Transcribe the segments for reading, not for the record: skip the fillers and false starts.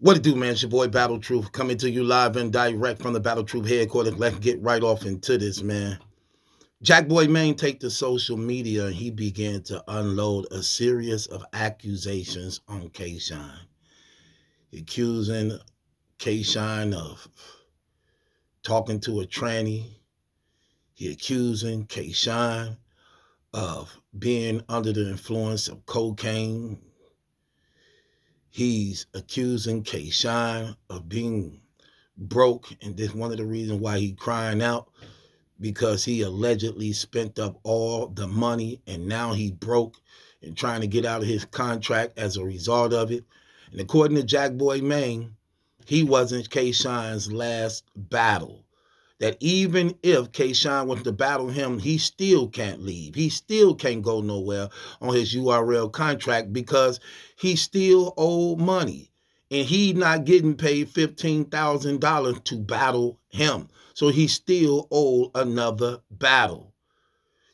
What it do, man? It's your boy Battle Truth coming to you live and direct from the Battle Truth headquarters. Let's get right off into this, man. Jakkboy Maine take to social media and he began to unload a series of accusations on Kshine. Accusing Kshine of talking to a tranny. He accusing Kshine of being under the influence of cocaine. He's accusing Kshine of being broke, and this one of the reasons why he crying out because he allegedly spent up all the money and now he broke and trying to get out of his contract as a result of it. And according to Jakkboy Maine, he wasn't Kshine's last battle. That even if Kshine wants to battle him, he still can't leave. He still can't go nowhere on his URL contract because he still owed money. And he not getting paid $15,000 to battle him. So he still owed another battle.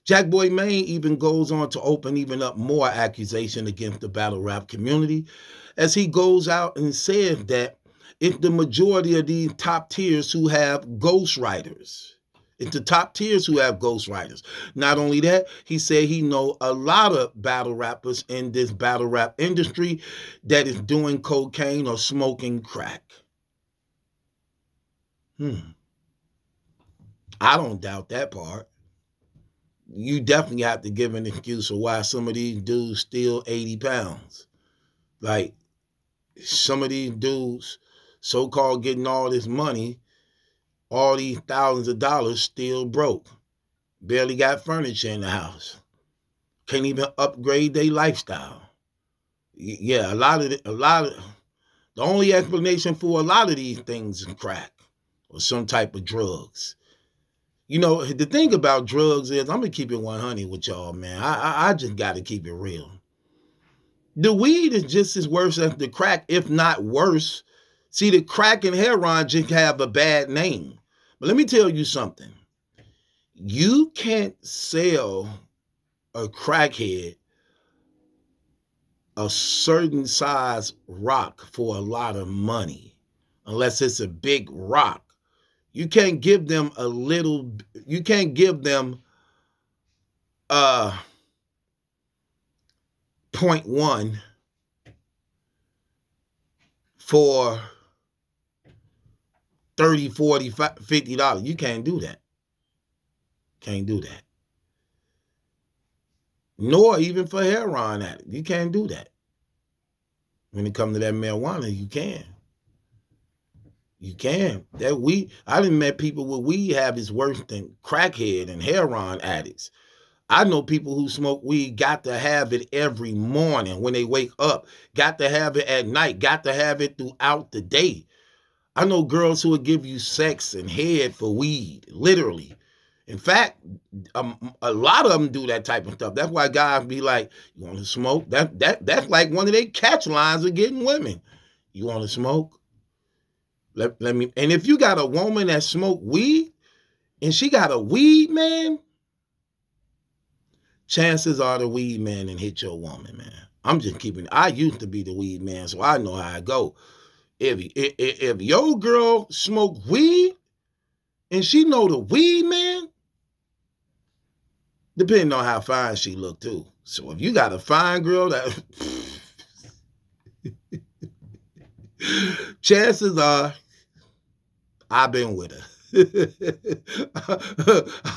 Jakkboy Maine even goes on to open even up more accusation against the battle rap community as he goes out and says that it's the majority of these top tiers who have ghostwriters. It's the top tiers who have ghostwriters. Not only that, he said he know a lot of battle rappers in this battle rap industry that is doing cocaine or smoking crack. I don't doubt that part. You definitely have to give an excuse for why some of these dudes steal 80 pounds. Like, some of these dudes, so-called getting all this money, all these thousands of dollars, still broke. Barely got furniture in the house. Can't even upgrade their lifestyle. Yeah, the only explanation for a lot of these things is crack or some type of drugs. You know, the thing about drugs is, I'm going to keep it 100 with y'all, man. I just got to keep it real. The weed is just as worse as the crack, if not worse. See, the crack and heroin just have a bad name. But let me tell you something. You can't sell a crackhead a certain size rock for a lot of money unless it's a big rock. You can't give them a little, you can't give them 0.1 for 30, 40, $50. You can't do that. Can't do that. Nor even for heroin addict. You can't do that. When it comes to that marijuana, you can. You can. That weed, I done met people with weed habits worse than crackhead and heroin addicts. I know people who smoke weed got to have it every morning when they wake up, got to have it at night, got to have it throughout the day. I know girls who would give you sex and head for weed, literally. In fact, a lot of them do that type of stuff. That's why guys be like, "You want to smoke?" That's like one of their catch lines of getting women. You want to smoke? Let me. And if you got a woman that smoke weed and she got a weed man, chances are the weed man and hit your woman, man. I'm just keeping. I used to be the weed man, so I know how I go. If your girl smoke weed and she know the weed man, depending on how fine she look too. So if you got a fine girl that chances are I've been with her.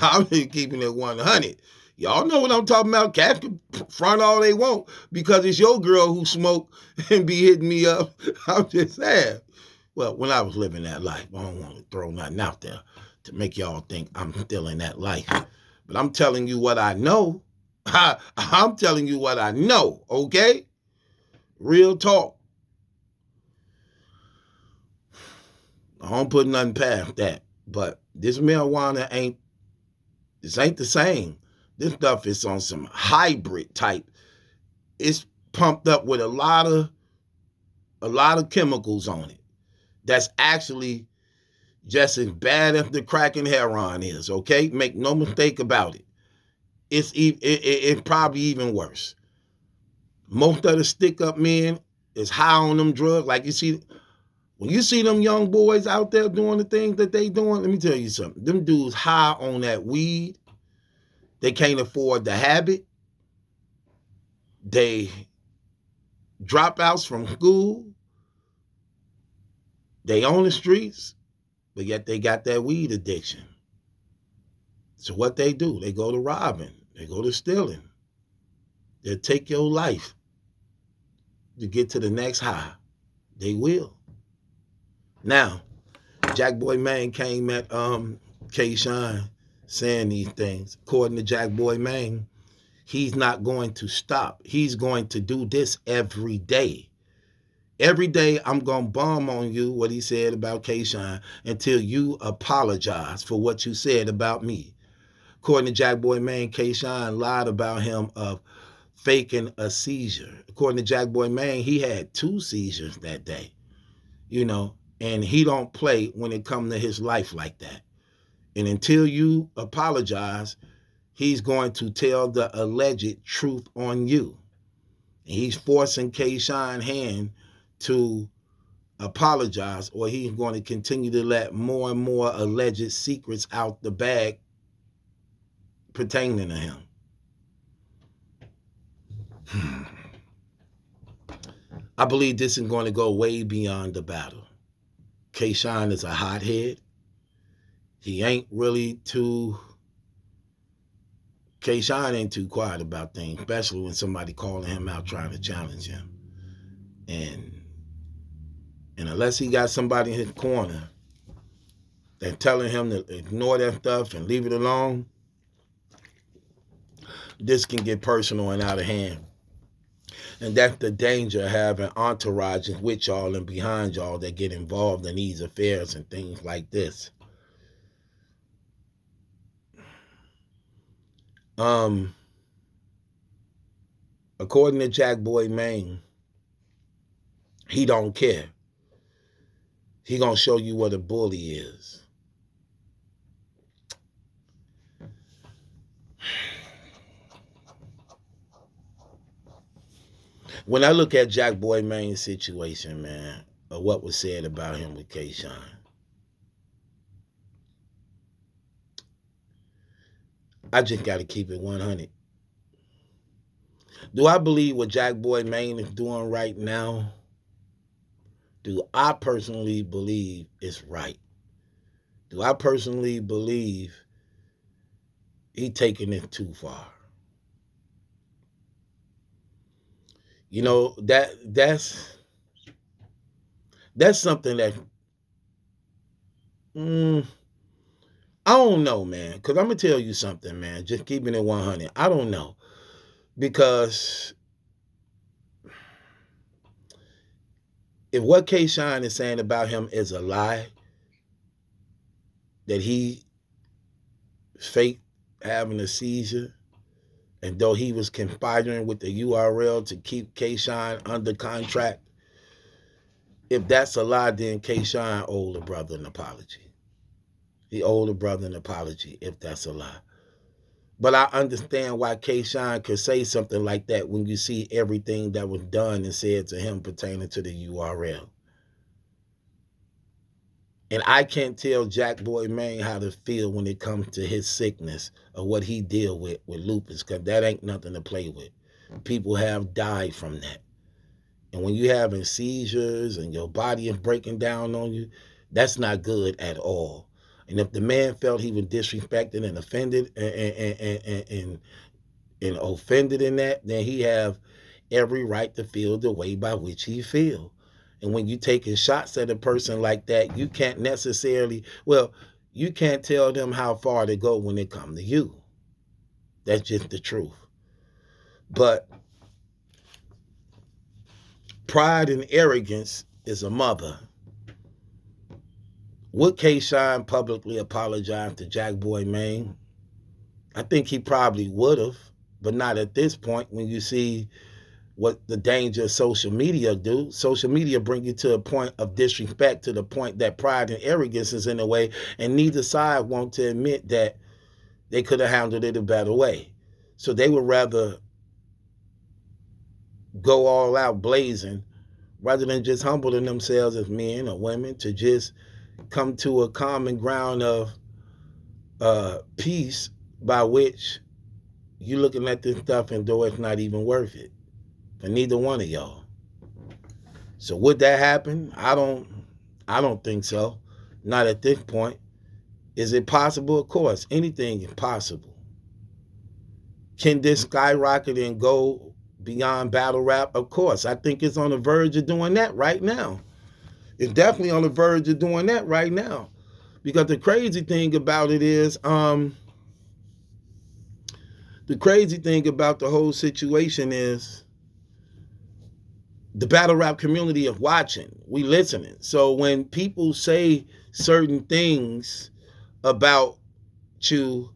I'm keeping it 100. Y'all know what I'm talking about. Cats can front all they want because it's your girl who smoke and be hitting me up. I'm just saying. Well, when I was living that life, I don't want to throw nothing out there to make y'all think I'm still in that life. But I'm telling you what I know. I'm telling you what I know, okay? Real talk. I don't put nothing past that. But this marijuana ain't the same. This stuff is on some hybrid type. It's pumped up with a lot of chemicals on it. That's actually just as bad as the crack and heroin is, okay? Make no mistake about it. It's probably even worse. Most of the stick-up men is high on them drugs. Like you see, When you see them young boys out there doing the things that they doing, let me tell you something. Them dudes high on that weed. They can't afford the habit. They dropouts from school. They on the streets, but yet they got that weed addiction. So what they do, they go to robbing. They go to stealing. They'll take your life to get to the next high. They will. Now, Jakkboy Maine came at Kshine saying these things. According to Jakkboy Maine, he's not going to stop. He's going to do this every day. Every day I'm going to bomb on you what he said about Kshine until you apologize for what you said about me. According to Jakkboy Maine, Kshine lied about him of faking a seizure. According to Jakkboy Maine, he had 2 seizures that day, and he don't play when it comes to his life like that. And until you apologize, he's going to tell the alleged truth on you. And he's forcing Kshine's hand to apologize, or he's going to continue to let more and more alleged secrets out the bag pertaining to him. I believe this is going to go way beyond the battle. Kshine is a hothead. He ain't really too... Kshine ain't too quiet about things, especially when somebody calling him out trying to challenge him. And unless he got somebody in his corner that's telling him to ignore that stuff and leave it alone, this can get personal and out of hand. And that's the danger of having entourages with y'all and behind y'all that get involved in these affairs and things like this. According to Jakkboy Maine, he don't care. He gonna show you what a bully is. When I look at Jakkboy Maine's situation, man, or what was said about him with Kshine, I just got to keep it 100. Do I believe what Jakkboy Maine is doing right now? Do I personally believe it's right? Do I personally believe he taking it too far? That's something that I don't know, man. Because I'm going to tell you something, man. Just keeping it 100. I don't know. Because if what Kshine is saying about him is a lie, that he faked having a seizure, and though he was conspiring with the URL to keep Kshine under contract, if that's a lie, then Kshine owed the brother an apology. He owed the brother an apology if that's a lie. But I understand why Kshine could say something like that when you see everything that was done and said to him pertaining to the URL. And I can't tell Jakkboy Maine how to feel when it comes to his sickness or what he deal with lupus, because that ain't nothing to play with. People have died from that. And when you're having seizures and your body is breaking down on you, that's not good at all. And if the man felt he was disrespected and offended and offended in that, then he have every right to feel the way by which he feel. And when you taking shots at a person like that, you can't necessarily, you can't tell them how far to go when it comes to you. That's just the truth. But pride and arrogance is a mother. Would Kshine publicly apologize to Jakkboy Maine? I think he probably would have, but not at this point when you see what the danger of social media do. Social media bring you to a point of disrespect, to the point that pride and arrogance is in the way, and neither side want to admit that they could have handled it a better way. So they would rather go all out blazing rather than just humbling themselves as men or women to just come to a common ground of peace by which you looking at this stuff and though it's not even worth it for neither one of y'all. So would that happen? I don't think so. Not at this point. Is it possible? Of course. Anything is possible. Can this skyrocket and go beyond battle rap? Of course. I think it's on the verge of doing that right now. It's definitely on the verge of doing that right now. Because the crazy thing about it is, the crazy thing about the whole situation is the battle rap community is watching. We listening. So when people say certain things about you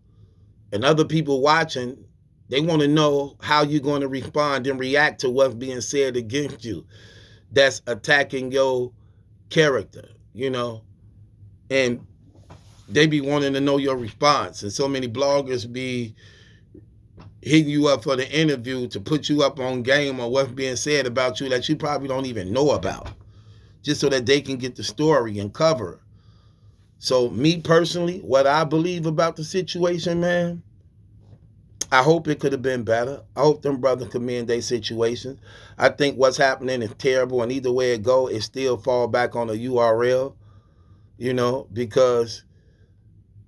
and other people watching, they want to know how you're going to respond and react to what's being said against you that's attacking your character, and they be wanting to know your response. And so many bloggers be hitting you up for the interview to put you up on game on what's being said about you that you probably don't even know about, just so that they can get the story and cover. So me personally, what I believe about the situation, man, I hope it could have been better. I hope them brothers could mend their situation. I think what's happening is terrible, and either way it go, it still fall back on a URL, because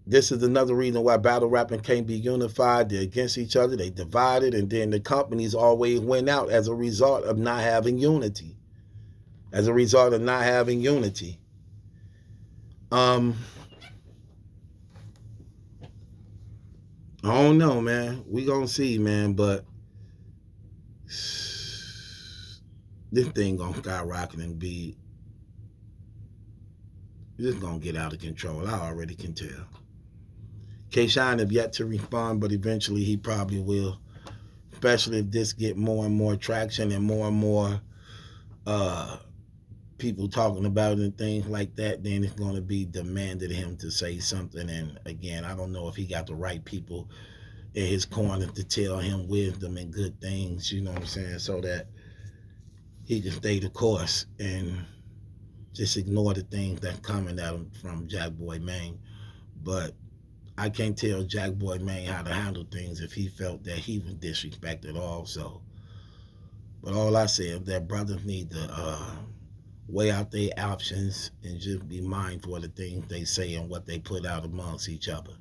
this is another reason why battle rapping can't be unified. They're against each other. They divided, and then the companies always win out as a result of not having unity. As a result of not having unity. I don't know, man. We gonna see, man. But this thing gonna skyrocket and be. This gonna get out of control. I already can tell. Kshine have yet to respond, but eventually he probably will. Especially if this get more and more traction and more people talking about it and things like that, then it's going to be demanded of him to say something. And again, I don't know if he got the right people in his corner to tell him wisdom and good things, you know what I'm saying, so that he can stay the course and just ignore the things that's coming at him from Jakkboy Maine. But I can't tell Jakkboy Maine how to handle things if he felt that he was disrespected also. But all I say is that brothers need to weigh out their options and just be mindful of the things they say and what they put out amongst each other.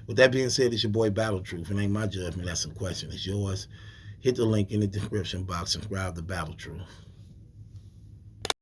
With that being said, it's your boy Battle Truth. It ain't my judgment, that's a question. It's yours. Hit the link in the description box. Subscribe to Battle Truth.